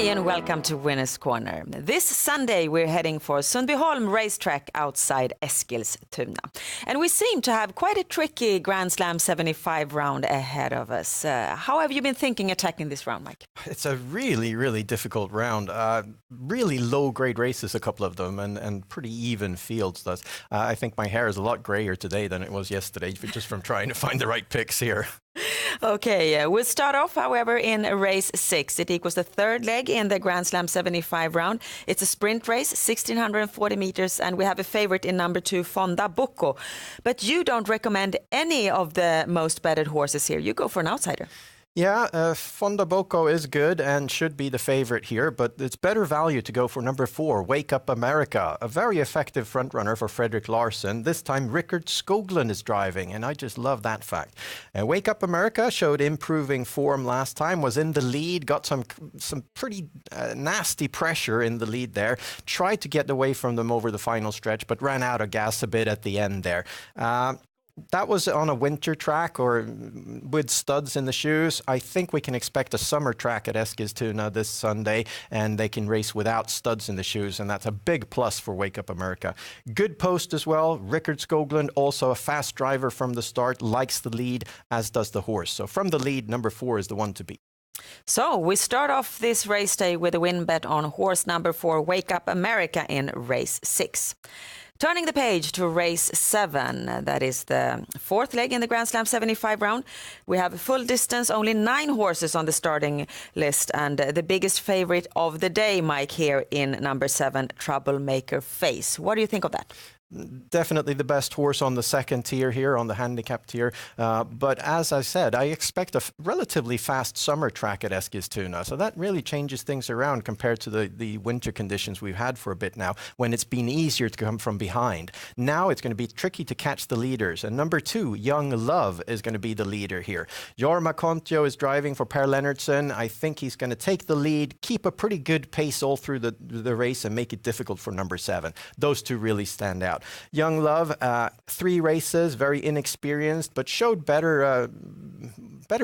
Hi and welcome to Winners Corner. This Sunday we're heading for Sundbyholm racetrack outside Eskilstuna. And we seem to have quite a tricky Grand Slam 75 round ahead of us. How have you been thinking attacking this round, Mike? It's a really difficult round. Really low-grade races, a couple of them, and pretty even fields. I think my hair is a lot grayer today than it was yesterday, just from trying to find the right picks here. Okay, we'll start off, however, in race 6. It equals the third leg in the Grand Slam 75 round. It's a sprint race, 1,640 meters, and we have a favorite in number 2, Fonda Bocco. But you don't recommend any of the most betted horses here. You go for an outsider. Yeah, Fonda Bocco is good and should be the favorite here, but it's better value to go for number 4, Wake Up America, a very effective frontrunner for Fredrik Larsson. This time Rickard Skoglund is driving, and I just love that fact. Wake Up America showed improving form last time, was in the lead, got some pretty nasty pressure in the lead there, tried to get away from them over the final stretch, but ran out of gas a bit at the end there. That was on a winter track or with studs in the shoes. I think we can expect a summer track at Eskilstuna this Sunday, and they can race without studs in the shoes, and that's a big plus for Wake Up America. Good post as well. Rickard Skoglund, also a fast driver from the start, likes the lead, as does the horse. So from the lead, number 4 is the one to beat. So we start off this race day with a win bet on horse number 4, Wake Up America, in race 6. Turning the page to race 7, that is the fourth leg in the Grand Slam 75 round. We have full distance, only 9 horses on the starting list, and the biggest favorite of the day, Mike, here in number 7, Troublemaker Face. What do you think of that? Definitely the best horse on the second tier here, on the handicap tier. But as I said, I expect a relatively fast summer track at Eskilstuna. So that really changes things around compared to the winter conditions we've had for a bit now, when it's been easier to come from behind. Now it's going to be tricky to catch the leaders. And number 2, Young Love, is going to be the leader here. Jorma Kontio is driving for Per Lennartson. I think he's going to take the lead, keep a pretty good pace all through the race, and make it difficult for number 7. Those two really stand out. Young Love, 3 races, very inexperienced, but showed better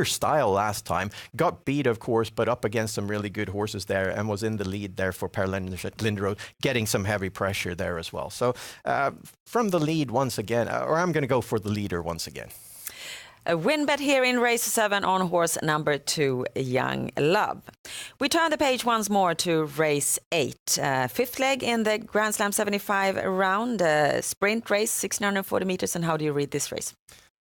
style last time. Got beat, of course, but up against some really good horses there, and was in the lead there for Per Linderoth, getting some heavy pressure there as well. So from the lead once again, or I'm going to go for the leader once again. A win bet here in race 7 on horse number 2, Young Love. We turn the page once more to race 8. Fifth leg in the Grand Slam 75 round, sprint race, 1,640 meters. And how do you read this race?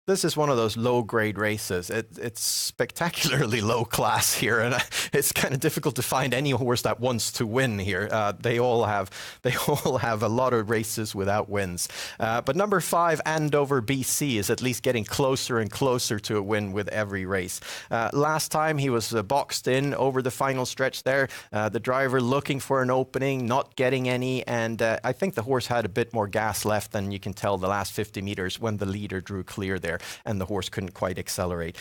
This is one of those low-grade races. It's spectacularly low class here, and it's kind of difficult to find any horse that wants to win here. They all have a lot of races without wins. But number 5, Andover BC, is at least getting closer and closer to a win with every race. Last time he was boxed in over the final stretch there. The driver looking for an opening, not getting any, and I think the horse had a bit more gas left than you can tell the last 50 meters when the leader drew clear there, and the horse couldn't quite accelerate.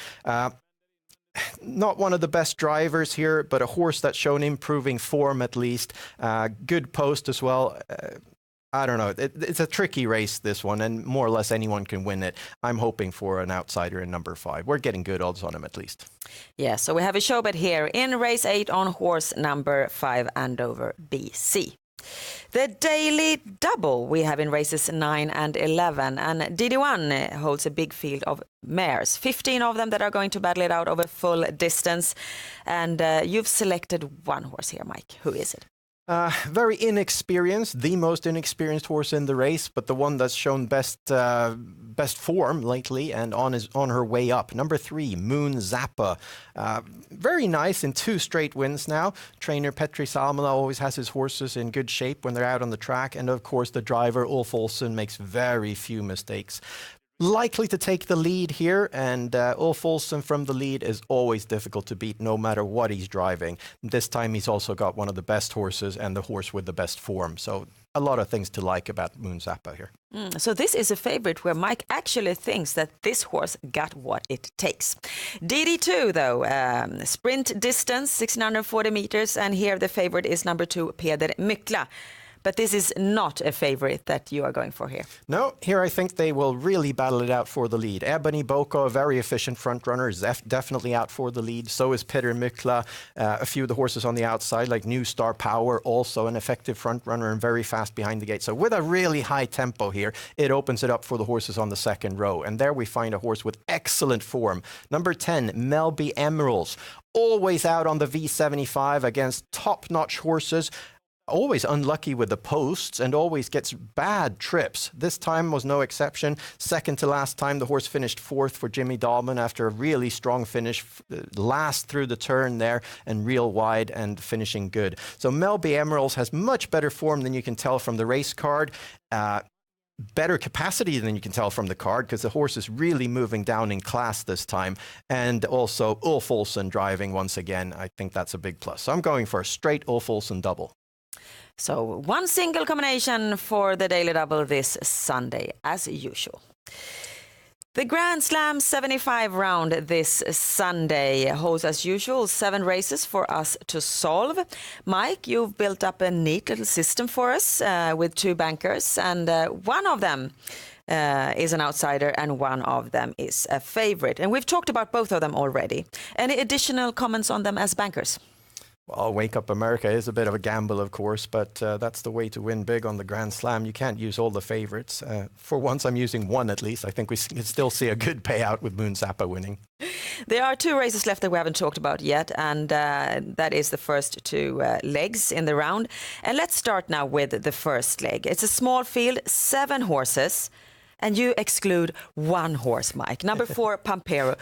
Not one of the best drivers here, but a horse that's shown improving form at least. Good post as well. I don't know. It's a tricky race, this one, and more or less anyone can win it. I'm hoping for an outsider in number 5. We're getting good odds on him at least. Yeah, so we have a show bet here in race 8 on horse number 5, Andover BC. The daily double we have in races 9 and 11, and DD1 holds a big field of mares, 15 of them that are going to battle it out over full distance, and you've selected one horse here, Mike. Who is it? Very inexperienced, the most inexperienced horse in the race, but the one that's shown best form lately and on her way up. Number 3, Moon Zappa. Very nice in 2 straight wins now. Trainer Petri Salmela always has his horses in good shape when they're out on the track, and of course the driver Ulf Olsson makes very few mistakes. Likely to take the lead here, and Ulf Olsson from the lead is always difficult to beat no matter what he's driving. This time he's also got one of the best horses and the horse with the best form. So a lot of things to like about Moon Zappa here. So this is a favorite where Mike actually thinks that this horse got what it takes. DD2 though, sprint distance, 1,640 meters, and here the favorite is number 2, Peder Mykla. But this is not a favorite that you are going for here. No, here I think they will really battle it out for the lead. Ebony Boko, a very efficient front runner, is definitely out for the lead. So is Peter Mykla. A few of the horses on the outside, like New Star Power, also an effective front runner and very fast behind the gate. So with a really high tempo here, it opens it up for the horses on the second row. And there we find a horse with excellent form. Number 10, Melby Emeralds. Always out on the V75 against top-notch horses. Always unlucky with the posts and always gets bad trips. This time was no exception. Second to last time, the horse finished fourth for Jimmy Dahlman after a really strong finish. Last through the turn there and real wide and finishing good. So Melby Emeralds has much better form than you can tell from the race card. Better capacity than you can tell from the card because the horse is really moving down in class this time. And also Ulf Olsen driving once again. I think that's a big plus. So I'm going for a straight Ulf Olsen double. So one single combination for the Daily Double this Sunday, as usual. The Grand Slam 75 round this Sunday holds, as usual, 7 races for us to solve. Mike, you've built up a neat little system for us with 2 bankers, and one of them is an outsider and one of them is a favorite. And we've talked about both of them already. Any additional comments on them as bankers? Well, Wake Up America is a bit of a gamble, of course, but that's the way to win big on the Grand Slam. You can't use all the favorites. For once, I'm using one at least. I think we can still see a good payout with Moon Zappa winning. There are 2 races left that we haven't talked about yet, and that is the first 2 legs in the round. And let's start now with the first leg. It's a small field, 7 horses, and you exclude 1 horse, Mike. Number 4, Pampero.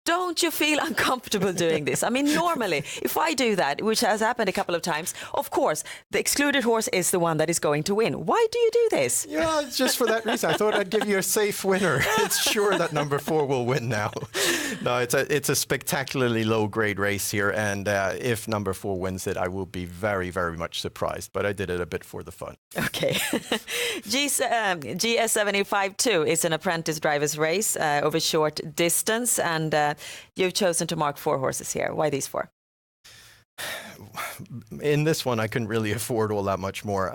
Don't you feel uncomfortable doing this? I mean, normally, if I do that, which has happened a couple of times, of course, the excluded horse is the one that is going to win. Why do you do this? Yeah, it's just for that reason. I thought I'd give you a safe winner. It's sure that number 4 will win now. No, it's a spectacularly low-grade race here, and if number 4 wins it, I will be very, very much surprised. But I did it a bit for the fun. Okay. GS75-2 is an apprentice driver's race over short distance, and you've chosen to mark 4 horses here. Why these 4? In this one, I couldn't really afford all that much more.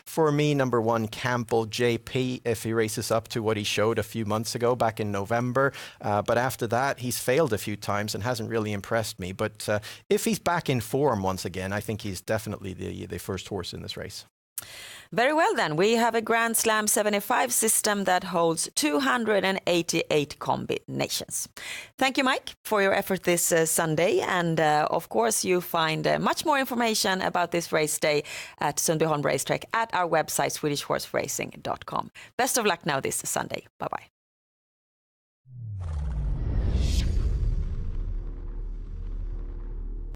For me, number 1, Campbell JP, if he races up to what he showed a few months ago back in November. But after that, he's failed a few times and hasn't really impressed me. But if he's back in form once again, I think he's definitely the first horse in this race. Very well then, we have a Grand Slam 75 system that holds 288 combinations. Thank you, Mike, for your effort this Sunday. And of course, you find much more information about this race day at Sundbyholm Racetrack at our website, swedishhorseracing.com. Best of luck now this Sunday. Bye-bye.